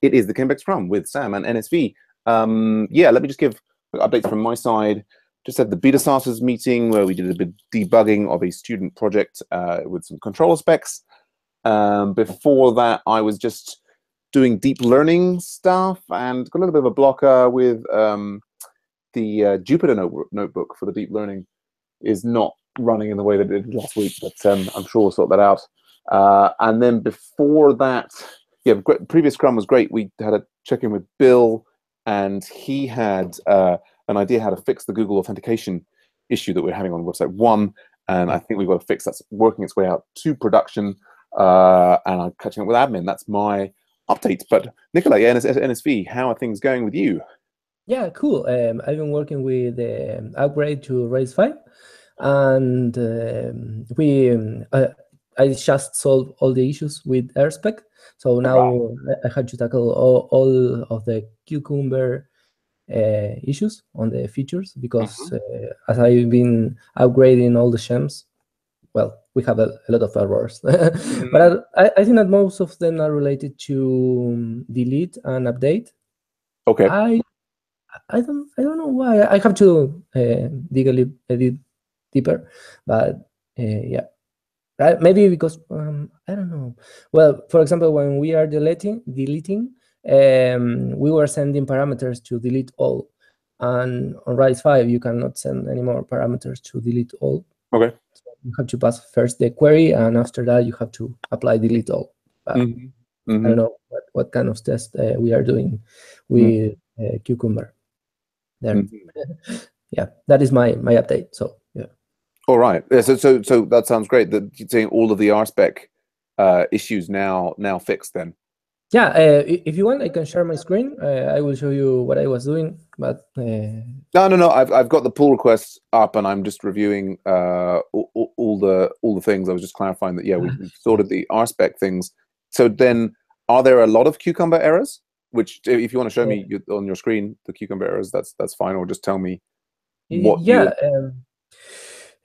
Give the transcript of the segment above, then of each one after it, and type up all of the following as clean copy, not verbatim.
It is the Beck Scrum with Sam and NSV. Yeah, let me just give updates from my side. Just had the beta starters meeting where we did a bit of debugging of a student project with some controller specs. Before that, I was just doing deep learning stuff and got a little bit of a blocker with the Jupyter notebook for the deep learning is not running in the way that it did last week, but I'm sure we'll sort that out. And then before that, yeah, previous Scrum was great. We had a check-in with Bill, and he had an idea how to fix the Google authentication issue that we're having on website 1, and I think we've got to fix that's working its way out to production, and I'm catching up with admin. That's my update. But Nicola, yeah, NSV, how are things going with you? Yeah, cool. I've been working with upgrade to Rails 5, and I just solved all the issues with AirSpec. So now I had to tackle all of the Cucumber issues on the features, because as I've been upgrading all the shems, well, we have a lot of errors. But I think that most of them are related to delete and update. Okay. I don't know why. I have to dig a little deeper, but yeah, maybe because I don't know. Well, for example, when we are deleting, we were sending parameters to delete all, and on Rails 5 you cannot send any more parameters to delete all. Okay. So you have to pass first the query, and after that you have to apply delete all. But I don't know what kind of test we are doing with Cucumber there. Yeah, that is my update. So yeah. All right. Yeah, so that sounds great. That you're saying all of the RSpec issues now fixed then. Yeah, if you want, I can share my screen. I will show you what I was doing. But no. I've got the pull requests up, and I'm just reviewing all the things. I was just clarifying that we've sorted the RSpec things. So then, are there a lot of Cucumber errors? Which, if you want to show me on your screen the Cucumber errors, that's fine. Or just tell me what. Yeah.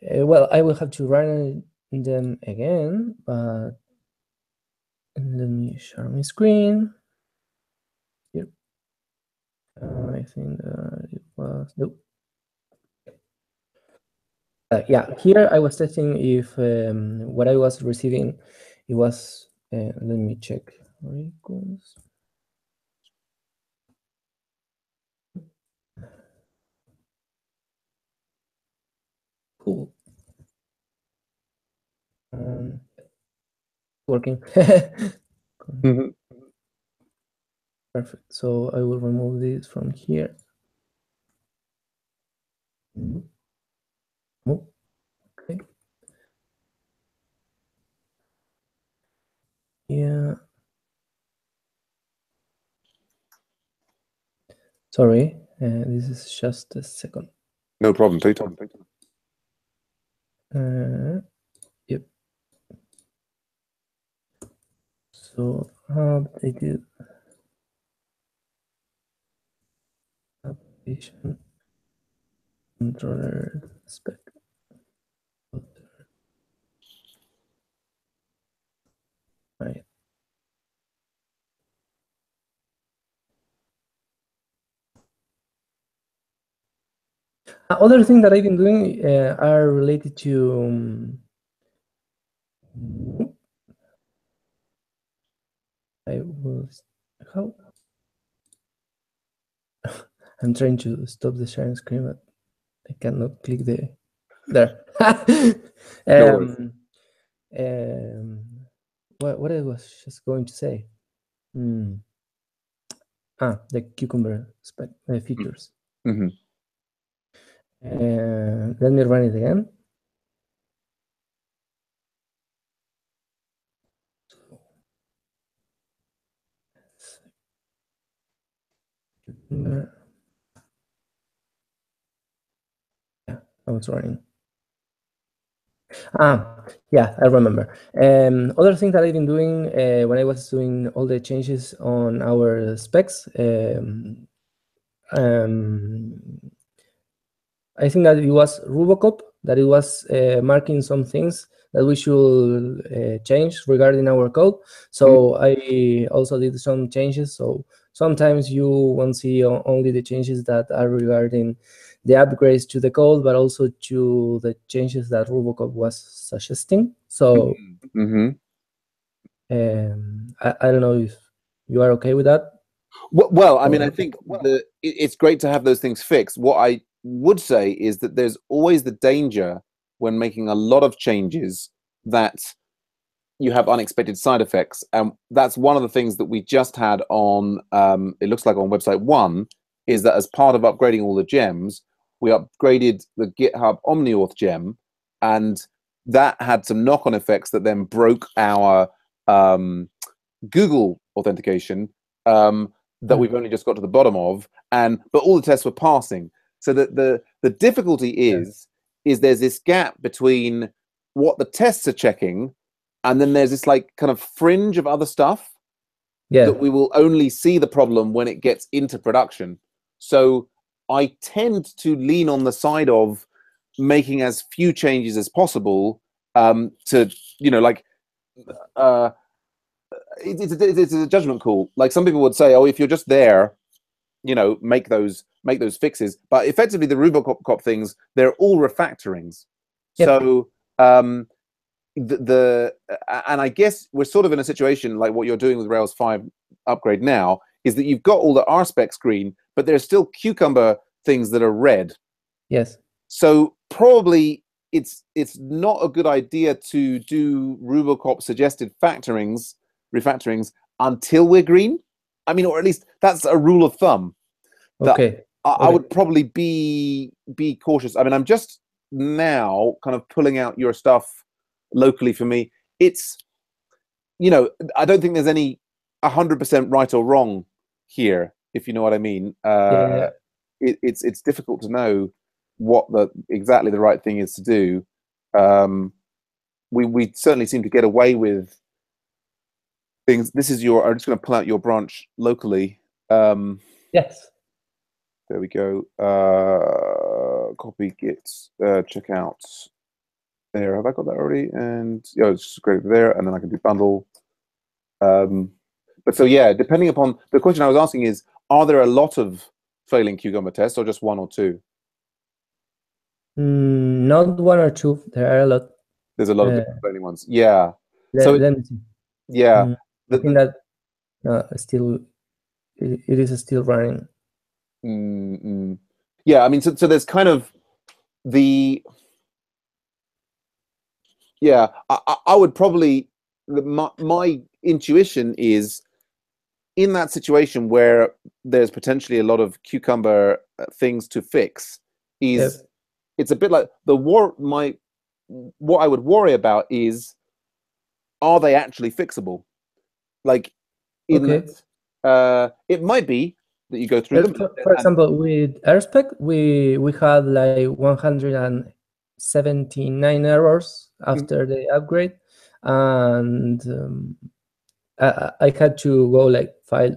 Well, I will have to run them again, but let me share my screen. Here. I think it was nope. Yeah, here I was testing if what I was receiving, it was. Let me check. Cool. Working. Perfect. So I will remove this from here. Oh, okay. Yeah. Sorry, this is just a second. No problem. Take time. Yep. So they did application controller spec. Right. Other things that I've been doing are related to I'm trying to stop the sharing screen, but I cannot click there. What I was just going to say. The Cucumber spec features. Let me run it again. Yeah, I was running. Yeah, I remember. Other thing that I've been doing when I was doing all the changes on our specs, I think that it was Rubocop, that it was marking some things that we should change regarding our code. So I also did some changes. So sometimes you won't see only the changes that are regarding the upgrades to the code, but also to the changes that Robocop was suggesting. So I don't know if you are okay with that. Well, I mean, I think it's great to have those things fixed. What I would say is that there's always the danger when making a lot of changes that you have unexpected side effects. And that's one of the things that we just had on, it looks like on website 1, is that as part of upgrading all the gems, we upgraded the GitHub OmniAuth gem, and that had some knock-on effects that then broke our Google authentication that we've only just got to the bottom of, but all the tests were passing. So that the difficulty is there's this gap between what the tests are checking, and then there's this like kind of fringe of other stuff that we will only see the problem when it gets into production. So I tend to lean on the side of making as few changes as possible to, you know, like it's a judgment call. Like some people would say, oh, if you're just there, you know, make those fixes. But effectively, the Robocop things, they're all refactorings. So and I guess we're sort of in a situation like what you're doing with Rails 5 upgrade now, is that you've got all the RSpec green, but there's still Cucumber things that are red. Yes. So probably it's not a good idea to do Robocop suggested refactorings until we're green. I mean, or at least that's a rule of thumb. Okay. I would probably be cautious. I mean, I'm just now kind of pulling out your stuff locally for me. It's, you know, I don't think there's any 100% right or wrong here, if you know what I mean. It's difficult to know what exactly the right thing is to do. We certainly seem to get away with things. This is I'm just going to pull out your branch locally. Yes. There we go. Copy git checkout. There, have I got that already? And yeah, it's just great there, and then I can do bundle. But so yeah, depending upon the question I was asking is, are there a lot of failing Cucumber tests or just 1 or 2? Not 1 or 2. There are a lot. There's a lot of different failing ones. Yeah. Let me see. Yeah. I think that still it is still running. Yeah, I mean, so there's kind of the I would probably my intuition is in that situation where there's potentially a lot of Cucumber things to fix is it's a bit like what I would worry about is, are they actually fixable? Like that it might be that you go through them. For example, with RSpec, we had like 179 errors after the upgrade, and I had to go like file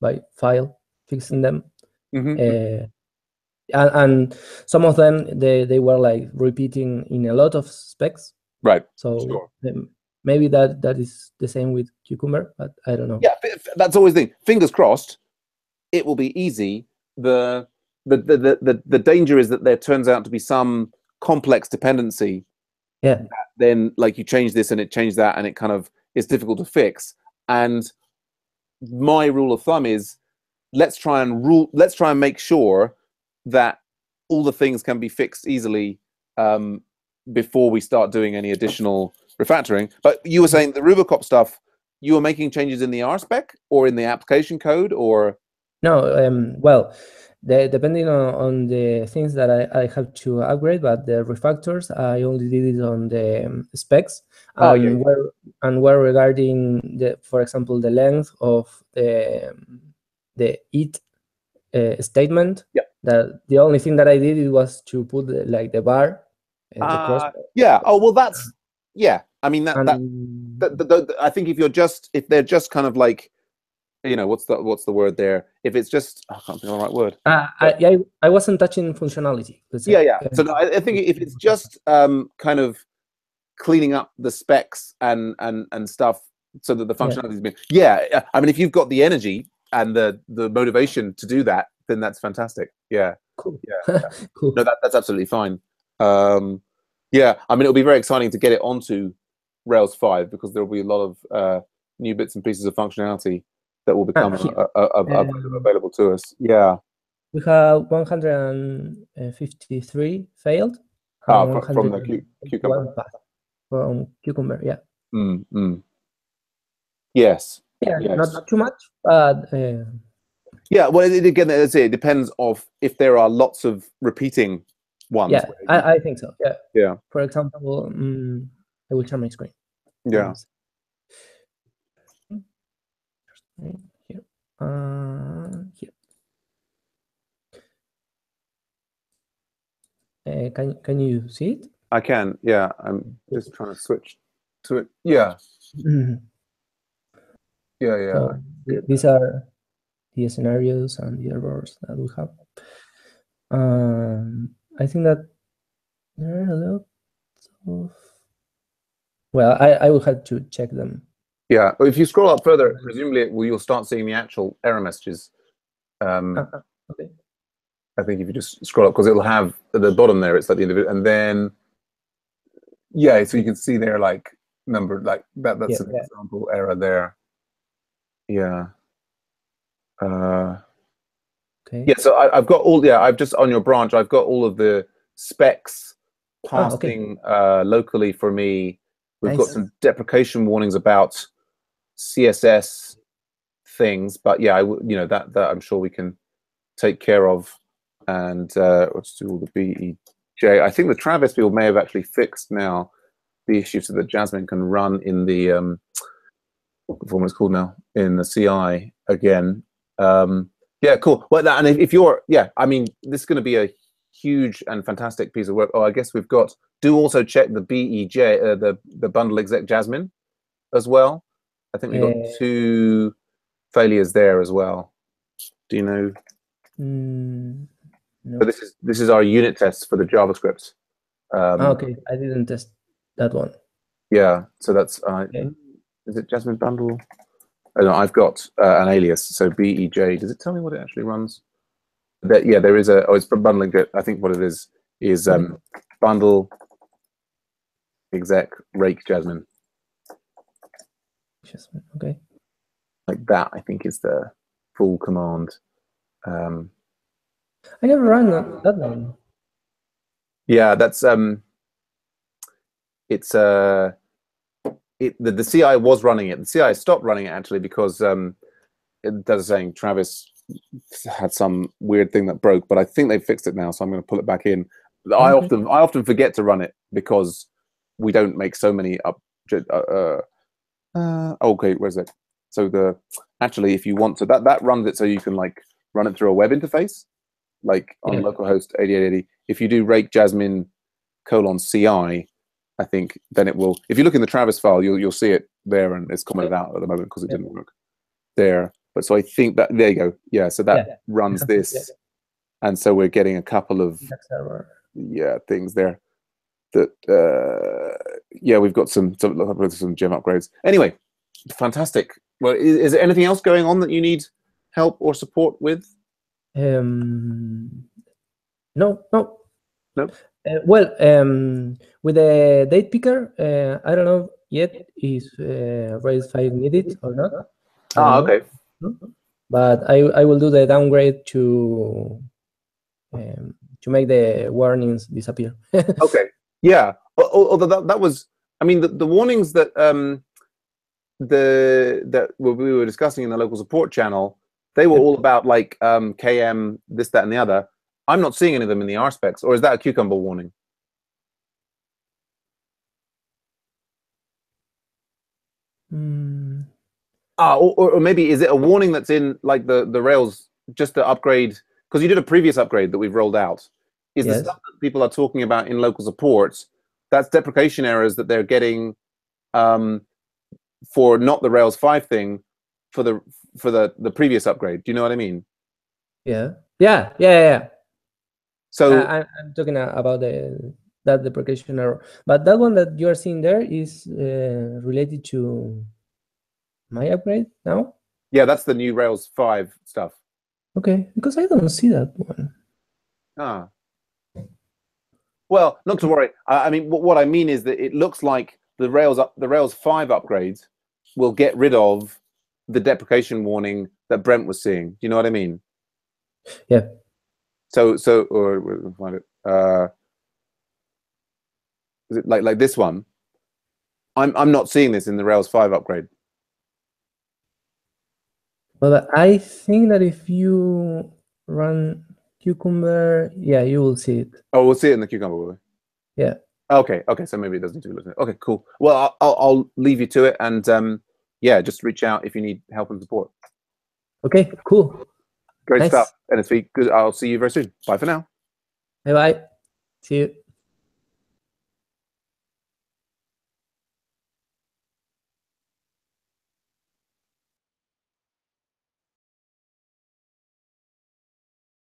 by file fixing them. And some of them they were like repeating in a lot of specs. Right. So maybe that is the same with Cucumber, but I don't know. Yeah, that's always the thing. Fingers crossed, it will be easy. The danger is that there turns out to be some complex dependency. Yeah. Then like you change this and it changed that, and it kind of is difficult to fix. And my rule of thumb is let's try and make sure that all the things can be fixed easily before we start doing any additional refactoring. But you were saying the Robocop stuff, you were making changes in the RSpec or in the application code, or no? Well, depending on the things that I have to upgrade, but the refactors I only did it on the specs, and where regarding for example, the length of the it statement. That the only thing that I did was to put the bar, the cross. Yeah. Oh well, that's I mean that I think if they're just kind of like, you know, what's the word there? If it's just, I can't think of the right word. I wasn't touching functionality. Yeah. So I think if it's just kind of cleaning up the specs and stuff so that the functionality is being. Yeah, I mean, if you've got the energy and the motivation to do that, then that's fantastic. Yeah, Cool. yeah. Cool. No, that's absolutely fine. Yeah, I mean, it'll be very exciting to get it onto Rails 5 because there will be a lot of new bits and pieces of functionality that will become available to us. Yeah. We have 153 failed. From the Cucumber. From Cucumber, yeah. Yes. Yeah, yes. Not too much, but yeah. Well, again, as I say, it depends of if there are lots of repeating ones. Yeah, I think so. Yeah. Yeah. For example, I will share my screen. Yeah. Here. Here. Can you see it? I can. Yeah. I'm just trying to switch to it. Yeah. Yeah. So these are the scenarios and the errors that we have. I think that there are a lot of. Well, I will have to check them. Yeah. If you scroll up further, presumably you'll start seeing the actual error messages. Okay. I think if you just scroll up, because it'll have at the bottom there, it's like the individual, and then yeah, so you can see there like number like that. That's an example error there. Yeah. Okay. Yeah. So I've got all. Yeah, I've just on your branch. I've got all of the specs passing locally for me. We've got some deprecation warnings about CSS things, but yeah, that I'm sure we can take care of. And let's do all the BEJ. I think the Travis field may have actually fixed now the issue so that Jasmine can run in the what form it's called now in the CI again. Yeah, cool. Well, and if you're, I mean, this is going to be a huge and fantastic piece of work. Oh, I guess we've got. Do also check the BEJ, the bundle exec Jasmine, as well. I think we've got 2 failures there as well. Do you know? No. But this is our unit tests for the JavaScript. Okay, I didn't test that one. Yeah, so that's is it Jasmine bundle? Oh, no, I've got an alias, so BEJ. Does it tell me what it actually runs? Yeah, there is a. Oh, it's from bundling. I think what it is bundle exec rake Jasmine. Jasmine, okay. Like that, I think is the full command. I never ran that one. Yeah, that's it's the CI was running it. The CI stopped running it actually because it does saying Travis had some weird thing that broke, but I think they fixed it now, so I'm going to pull it back in. I often forget to run it because we don't make so many up. Okay, where's it? So actually, if you want to, that runs it so you can like run it through a web interface, like on localhost 8880. If you do rake Jasmine :CI, I think then it will. If you look in the Travis file, you'll see it there, and it's commented out at the moment because it didn't work there. But so I think that there you go. Yeah, so that runs this, and so we're getting a couple of things there. That we've got some gem upgrades. Anyway, fantastic. Well, is there anything else going on that you need help or support with? No. Well, with the date picker, I don't know yet if Rails 5 needed or not. Okay. But I will do the downgrade to make the warnings disappear. Okay. Yeah. Although that was, I mean, the warnings that that we were discussing in the local support channel, they were all about like KM, this, that, and the other. I'm not seeing any of them in the R specs, or is that a Cucumber warning? Or maybe is it a warning that's in like the Rails, just the upgrade, because you did a previous upgrade that we've rolled out. Is the stuff that people are talking about in local support, that's deprecation errors that they're getting for not the Rails 5 thing, for the previous upgrade? Do you know what I mean? Yeah. So I'm talking about the that deprecation error. But that one that you are seeing there is related to my upgrade now? Yeah, that's the new Rails 5 stuff. Okay, because I don't see that one. Ah. Well, not to worry. I mean, what I mean is that it looks like the Rails 5 upgrades will get rid of the deprecation warning that Brent was seeing. Do you know what I mean? Yeah. So or we'll find it. Is it like this one? I'm not seeing this in the Rails 5 upgrade. Well, I think that if you run Cucumber, yeah, you will see it. Oh, we'll see it in the Cucumber, will we? Yeah. Okay. So maybe it doesn't need to be looked at. Okay, cool. Well, I'll leave you to it, and yeah, just reach out if you need help and support. Okay, cool. Great Nice. stuff. NSV, good. I'll see you very soon. Bye for now. Bye-bye. See you.